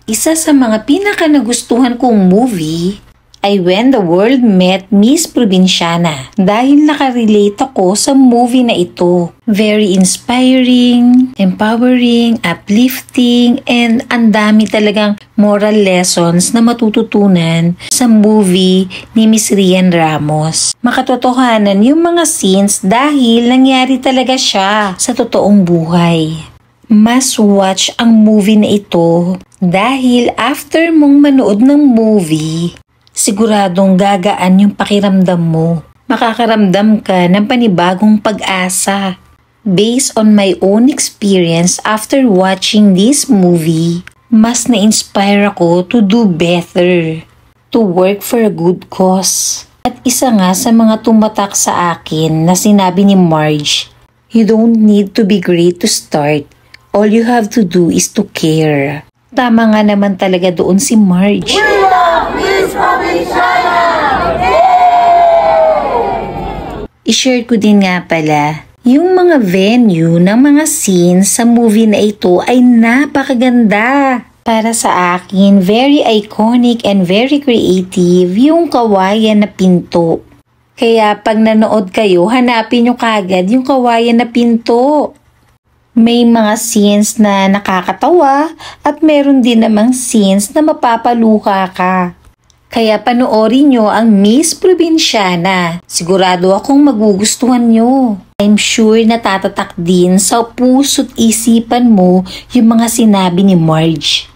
Isa sa mga pinaka nagustuhan kong movie ay When the World Met Miss Provinciana dahil nakarelate ako sa movie na ito. Very inspiring, empowering, uplifting, and ang dami talagang moral lessons na matututunan sa movie ni Miss Rian Ramos. Makatotohanan yung mga scenes dahil nangyari talaga siya sa totoong buhay. Must watch ang movie na ito dahil after mong manood ng movie, siguradong gagaan yung pakiramdam mo. Makakaramdam ka ng panibagong pag-asa. Based on my own experience after watching this movie, mas na-inspire ako to do better, to work for a good cause. At isa nga sa mga tumatak sa akin na sinabi ni Marge, you don't need to be great to start. All you have to do is to care. Tama nga naman talaga doon si Marge. We love Miss Provinciana! I-share ko din nga pala, yung mga venue ng mga scenes sa movie na ito ay napakaganda. Para sa akin, very iconic and very creative yung kawayan na pinto. Kaya pag nanood kayo, hanapin nyo kagad yung kawayan na pinto. May mga scenes na nakakatawa at meron din namang scenes na mapapaluha ka. Kaya panoorin nyo ang Miss Provinciana. Sigurado akong magugustuhan nyo. I'm sure na tatatak din sa puso't isipan mo yung mga sinabi ni Marge.